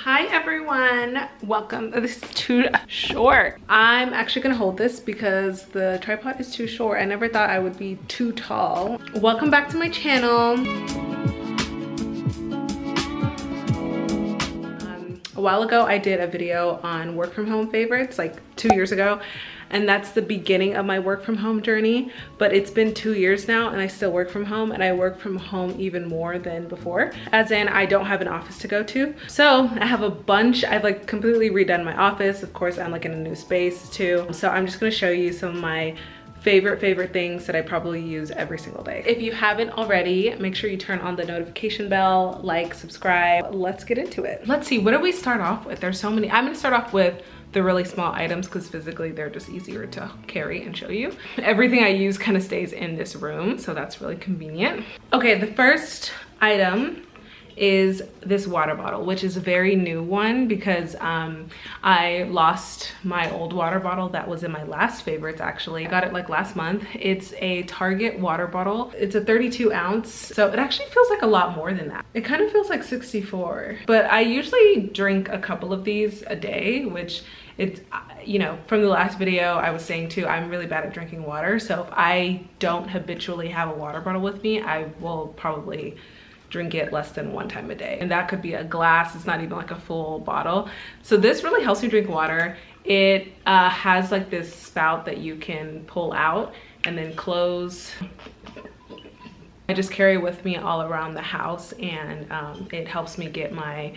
Hi everyone, welcome. This is too short. I'm actually gonna hold this because the tripod is too short. I never thought I would be too tall. Welcome back to my channel. A while ago I did a video on work from home favorites, like 2 years ago, and that's the beginning of my work from home journey. But it's been 2 years now and I still work from home, and I work from home even more than before, as in I don't have an office to go to. So I have a bunch. I've like completely redone my office. Of course, I'm like in a new space too. So I'm just gonna show you some of my favorite things that I probably use every single day. If you haven't already, make sure you turn on the notification bell, like, subscribe. Let's get into it. Let's see, what do we start off with? There's so many. I'm gonna start off with the really small items because physically they're just easier to carry and show you. Everything I use kind of stays in this room, so that's really convenient. Okay, the first item is this water bottle, which is a very new one because I lost my old water bottle that was in my last favorites. Actually, I got it like last month. It's a Target water bottle. It's a 32 ounce, so it actually feels like a lot more than that. It kind of feels like 64, but I usually drink a couple of these a day, which it's, you know, from the last video I was saying too, I'm really bad at drinking water. So if I don't habitually have a water bottle with me, I will probably drink it less than one time a day, and that could be a glass. It's not even like a full bottle. So this really helps me drink water. It has like this spout that you can pull out and then close. I just carry it with me all around the house, and it helps me get my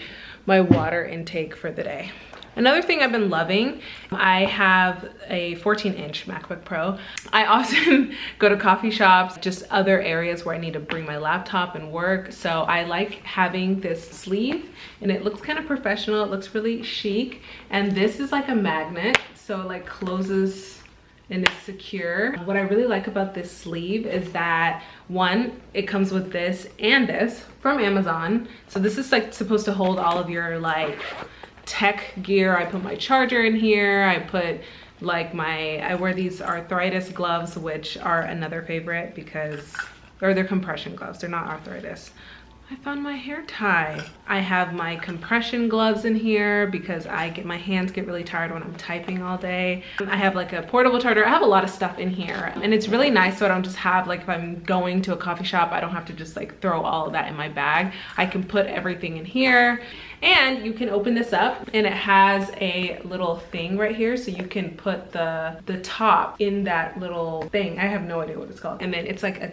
water intake for the day. Another thing I've been loving, I have a 14-inch MacBook Pro. I often go to coffee shops, just other areas where I need to bring my laptop and work. So I like having this sleeve, and it looks kind of professional. It looks really chic. And this is like a magnet, so it like closes and it's secure. What I really like about this sleeve is that, one, it comes with this and this from Amazon. So this is like supposed to hold all of your like tech gear. I put my charger in here. I put like I wear these arthritis gloves, which are another favorite because, or they're compression gloves, they're not arthritis. I found my hair tie. I have my compression gloves in here because my hands get really tired when I'm typing all day. I have like a portable charger. I have a lot of stuff in here, and it's really nice so I don't just have, like if I'm going to a coffee shop, I don't have to just like throw all of that in my bag. I can put everything in here, and you can open this up and it has a little thing right here, so you can put the top in that little thing. I have no idea what it's called. And then it's like a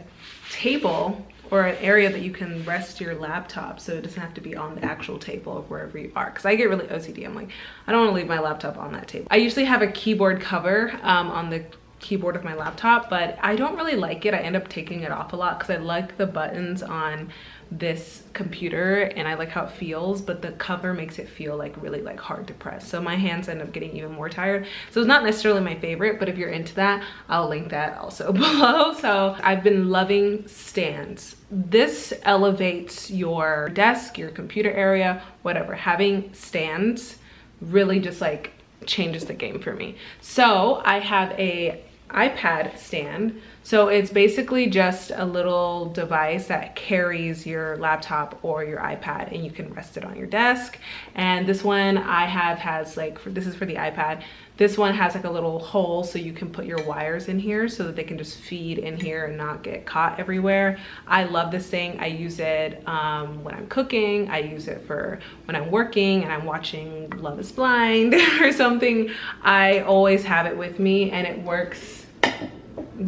table or an area that you can rest your laptop, so it doesn't have to be on the actual table of wherever you are. Because I get really OCD. I'm like, I don't want to leave my laptop on that table. I usually have a keyboard cover on the keyboard of my laptop, but I don't really like it. I end up taking it off a lot because I like the buttons on this computer and I like how it feels, but the cover makes it feel like really like hard to press, so my hands end up getting even more tired. So it's not necessarily my favorite, but if you're into that, I'll link that also below. So I've been loving stands. This elevates your desk, your computer area, whatever. Having stands really just like changes the game for me. So I have a iPad stand. So it's basically just a little device that carries your laptop or your iPad, and you can rest it on your desk. And this one I have has like, this is for the iPad. This one has like a little hole so you can put your wires in here so that they can just feed in here and not get caught everywhere. I love this thing. I use it when I'm cooking. I use it for when I'm working and I'm watching Love is Blind or something. I always have it with me and it works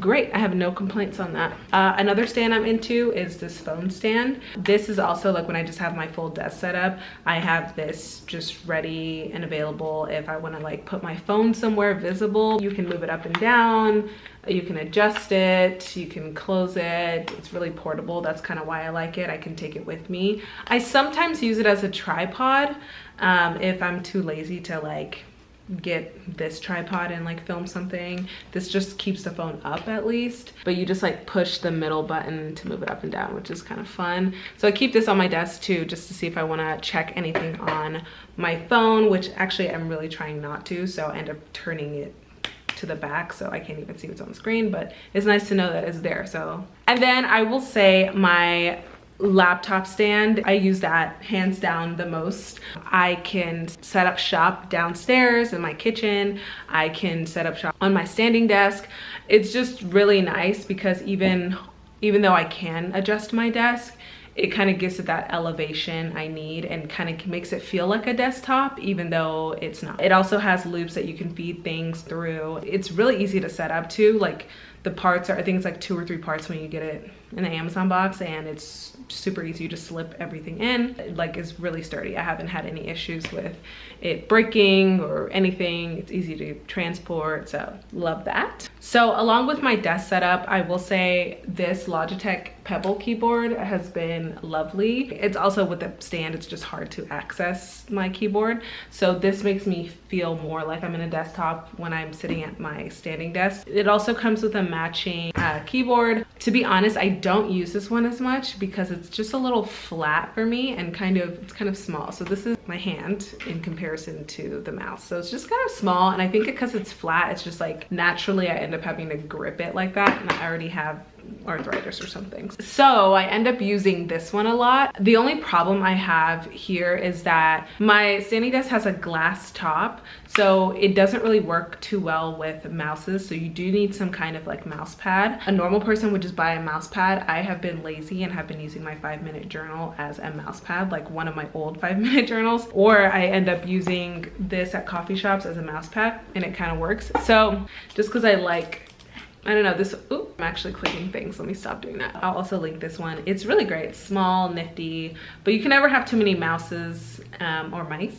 great. I have no complaints on that. Another stand I'm into is this phone stand. This is also like when I just have my full desk set up, I have this just ready and available if I want to like put my phone somewhere visible. You can move it up and down, you can adjust it, you can close it. It's really portable. That's kind of why I like it. I can take it with me. I sometimes use it as a tripod if I'm too lazy to like get this tripod and like film something. This just keeps the phone up at least, but you just like push the middle button to move it up and down, which is kind of fun. So I keep this on my desk too, just to see if I want to check anything on my phone, which actually I'm really trying not to, so I end up turning it to the back so I can't even see what's on the screen, but it's nice to know that it's there. So, and then I will say my laptop stand. I use that hands down the most. I can set up shop downstairs in my kitchen. I can set up shop on my standing desk. It's just really nice because even though I can adjust my desk, it kind of gives it that elevation I need and kind of makes it feel like a desktop, even though it's not. It also has loops that you can feed things through. It's really easy to set up too. Like the parts are, I think it's like 2 or 3 parts when you get it in the Amazon box, and it's super easy. You just slip everything in. Like, it's really sturdy. I haven't had any issues with it breaking or anything. It's easy to transport, so love that. So along with my desk setup, I will say this Logitech Pebble keyboard has been lovely. It's also with the stand, it's just hard to access my keyboard. So this makes me feel more like I'm in a desktop when I'm sitting at my standing desk. It also comes with a matching keyboard. To be honest, I don't use this one as much because it's just a little flat for me and it's kind of small. So this is my hand in comparison to the mouse. So it's just kind of small, and I think because it's flat, it's just like naturally I end up having to grip it like that, and I already have arthritis or something. So I end up using this one a lot. The only problem I have here is that my standing desk has a glass top, so it doesn't really work too well with mouses. So you do need some kind of like mouse pad. A normal person would just buy a mouse pad. I have been lazy and have been using my 5-minute journal as a mouse pad, like one of my old 5-minute journals, or I end up using this at coffee shops as a mouse pad, and it kind of works. So just because I don't know, this, ooh, I'm actually clicking things. Let me stop doing that. I'll also link this one. It's really great. It's small, nifty, but you can never have too many mouses or mice.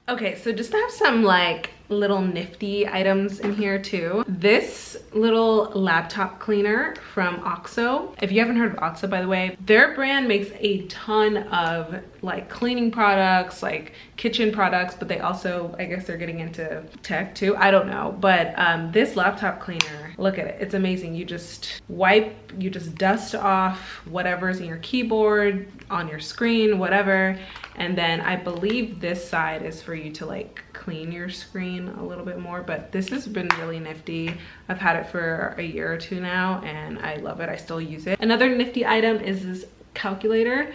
Okay, so just to have some like little nifty items in here too. This little laptop cleaner from OXO. If you haven't heard of OXO, by the way, their brand makes a ton of like cleaning products, like kitchen products, but they also, I guess they're getting into tech too. I don't know, but this laptop cleaner, look at it. It's amazing. You just wipe, you just dust off whatever's in your keyboard, on your screen, whatever. And then I believe this side is for you to like clean your screen a little bit more, but this has been really nifty. I've had it for a year or 2 now, and I love it. I still use it. Another nifty item is this calculator.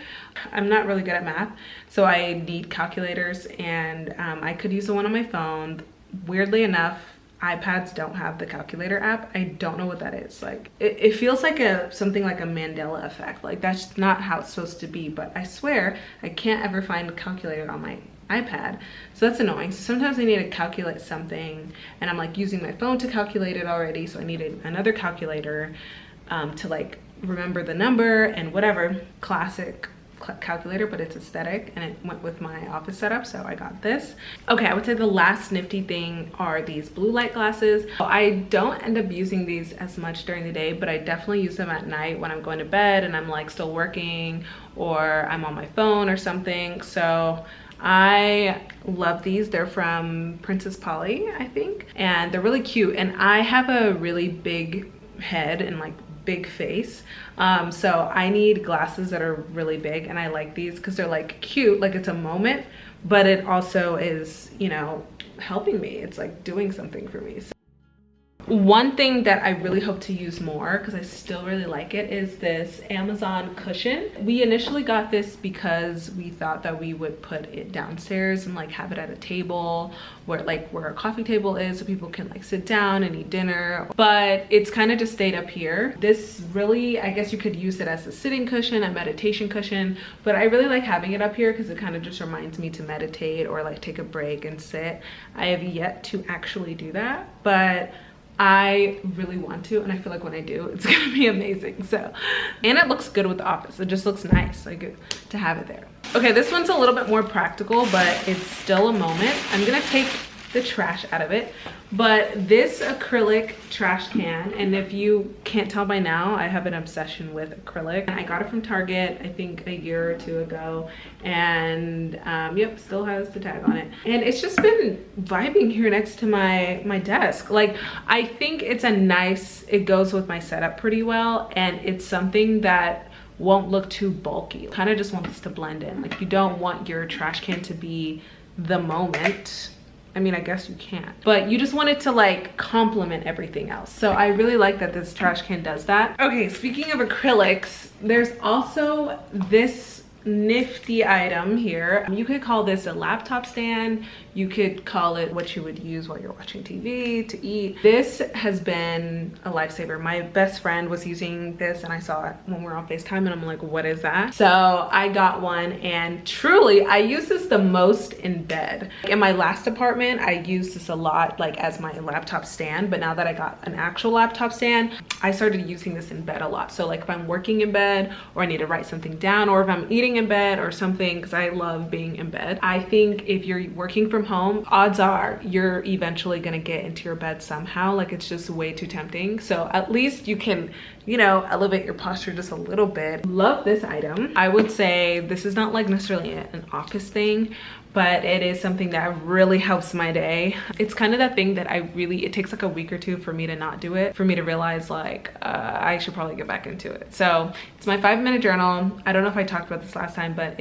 I'm not really good at math, so I need calculators, and I could use the one on my phone. Weirdly enough, iPads don't have the calculator app. I don't know what that is. Like it feels like something like a Mandela effect. Like that's not how it's supposed to be, but I swear I can't ever find a calculator on my iPad. So that's annoying. So sometimes I need to calculate something and I'm like using my phone to calculate it already. So I needed another calculator to like remember the number and whatever. Classic calculator, but it's aesthetic and it went with my office setup, so I got this. Okay, I would say the last nifty thing are these blue light glasses. I don't end up using these as much during the day, but I definitely use them at night when I'm going to bed and I'm like still working or I'm on my phone or something. So I love these. They're from Princess Polly, I think, and they're really cute, and I have a really big head and like big face, so I need glasses that are really big, and I like these because they're like cute, like it's a moment, but it also is, you know, helping me. It's like doing something for me. So one thing that I really hope to use more, because I still really like it, is this Amazon cushion. We initially got this because we thought that we would put it downstairs and like have it at a table where a coffee table is, so people can like sit down and eat dinner, but it's kind of just stayed up here. This really, I guess you could use it as a sitting cushion, a meditation cushion, but I really like having it up here because it kind of just reminds me to meditate or like take a break and sit. I have yet to actually do that, but I really want to, and I feel like when I do, it's gonna be amazing. So, and it looks good with the office. It just looks nice, like to have it there. Okay, this one's a little bit more practical, but it's still a moment. I'm gonna take the trash out of it, but this acrylic trash can, and if you can't tell by now, I have an obsession with acrylic. I got it from Target, I think a year or 2 ago, and yep, still has the tag on it, and it's just been vibing here next to my desk. Like, I think it's it goes with my setup pretty well, and it's something that won't look too bulky. Kind of just wants to blend in. Like, you don't want your trash can to be the moment. I mean, I guess you can't, but you just want it to like complement everything else. So I really like that this trash can does that. Okay, speaking of acrylics, there's also this nifty item here. You could call this a laptop stand. You could call it what you would use while you're watching TV to eat. This has been a lifesaver. My best friend was using this and I saw it when we were on FaceTime and I'm like, what is that? So I got one, and truly I use this the most in bed. In my last apartment, I used this a lot like as my laptop stand, but now that I got an actual laptop stand, I started using this in bed a lot. So like if I'm working in bed or I need to write something down, or if I'm eating in bed or something, because I love being in bed. I think if you're working from home, odds are you're eventually gonna get into your bed somehow. Like it's just way too tempting. So at least you can, you know, elevate your posture just a little bit. Love this item. I would say this is not like necessarily an office thing, but it is something that really helps my day. It's kind of that thing that it takes like a week or two for me to not do it, for me to realize like, I should probably get back into it. So it's my 5-minute journal. I don't know if I talked about this last time, but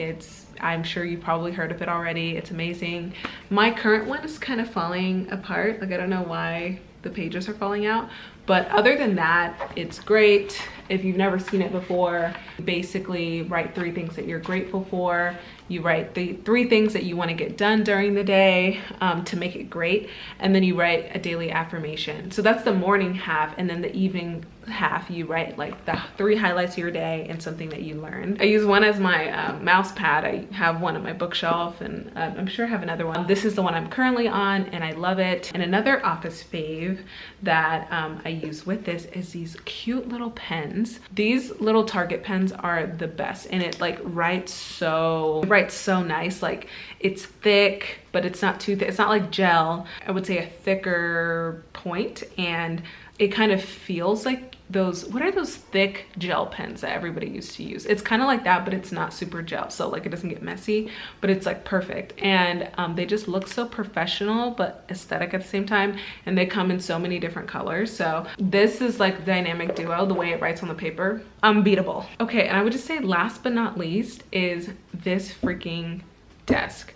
I'm sure you've probably heard of it already. It's amazing. My current one is kind of falling apart. Like I don't know why the pages are falling out, but other than that, it's great. If you've never seen it before, basically write 3 things that you're grateful for. You write the 3 things that you want to get done during the day to make it great, and then you write a daily affirmation. So that's the morning half, and then the evening half you write like the 3 highlights of your day and something that you learned. I use one as my mouse pad. I have one on my bookshelf, and I'm sure I have another one. This is the one I'm currently on and I love it. And another office fave that I use with this is these cute little pens. These little Target pens are the best, and it like writes so nice. Like it's thick, but it's not too thick. It's not like gel. I would say a thicker point, and it kind of feels like those, what are those thick gel pens that everybody used to use? It's kind of like that, but it's not super gel, so like it doesn't get messy, but it's like perfect. And they just look so professional but aesthetic at the same time, and they come in so many different colors. So this is like dynamic duo. The way it writes on the paper, unbeatable. Okay, and I would just say last but not least is this freaking desk.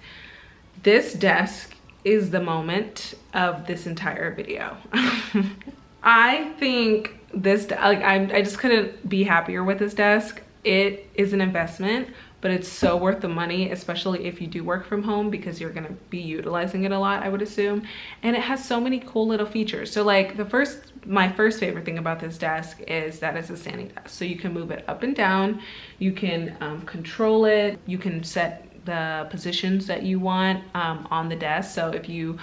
This desk is the moment of this entire video. I think this, like, I just couldn't be happier with this desk. It is an investment, but it's so worth the money, especially if you do work from home, because you're gonna be utilizing it a lot, I would assume. And it has so many cool little features. So like my first favorite thing about this desk is that it's a standing desk. So you can move it up and down, you can control it, you can set the positions that you want on the desk. So if you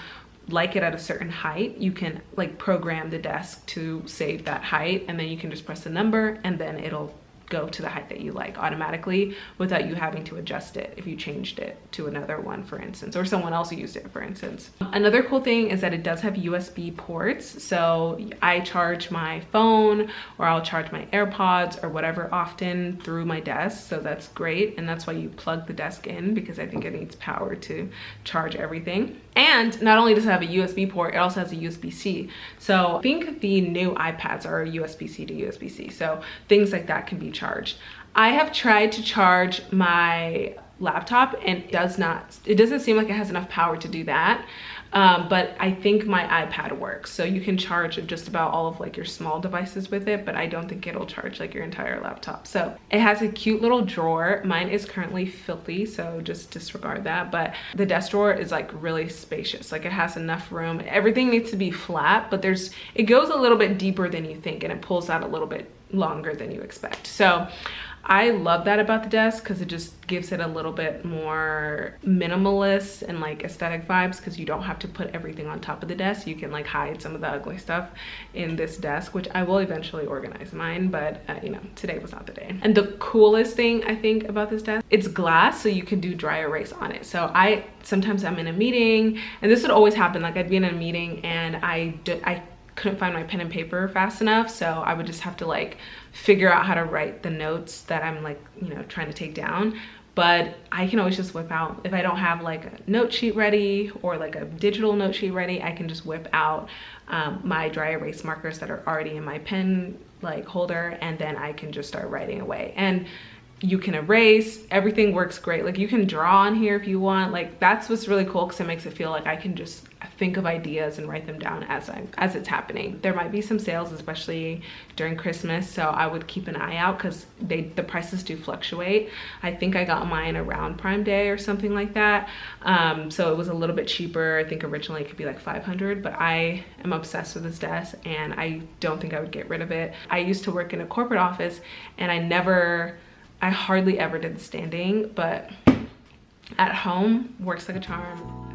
like it at a certain height, you can like program the desk to save that height, and then you can just press the number and then it'll go to the height that you like automatically without you having to adjust it if you changed it to another one, for instance, or someone else used it, for instance. Another cool thing is that it does have USB ports. So I charge my phone, or I'll charge my AirPods or whatever often through my desk. So that's great. And that's why you plug the desk in, because I think it needs power to charge everything. And not only does it have a USB port, it also has a USB-C. So I think the new iPads are USB-C to USB-C. So things like that can be charged. I have tried to charge my laptop and it doesn't seem like it has enough power to do that. But I think my iPad works. So you can charge just about all of like your small devices with it, but I don't think it'll charge like your entire laptop. So it has a cute little drawer. Mine is currently filthy, so just disregard that. But the desk drawer is like really spacious. Like it has enough room. Everything needs to be flat, but it goes a little bit deeper than you think, and it pulls out a little bit longer than you expect. So I love that about the desk, because it just gives it a little bit more minimalist and like aesthetic vibes, because you don't have to put everything on top of the desk. You can like hide some of the ugly stuff in this desk, which I will eventually organize mine, but you know, today was not the day. And the coolest thing I think about this desk, it's glass, so you can do dry erase on it. So sometimes I'm in a meeting, and this would always happen, like I'd be in a meeting and I couldn't find my pen and paper fast enough, so I would just have to like figure out how to write the notes that I'm like, you know, trying to take down. But I can always just whip out, if I don't have like a note sheet ready or like a digital note sheet ready, I can just whip out my dry erase markers that are already in my pen like holder, and then I can just start writing away. And you can erase, everything works great. Like you can draw on here if you want. Like that's what's really cool, because it makes it feel like I can just think of ideas and write them down as it's happening. There might be some sales, especially during Christmas, so I would keep an eye out because the prices do fluctuate. I think I got mine around Prime Day or something like that, so it was a little bit cheaper. I think originally it could be like $500, but I am obsessed with this desk and I don't think I would get rid of it. I used to work in a corporate office and I hardly ever did the standing, but at home works like a charm.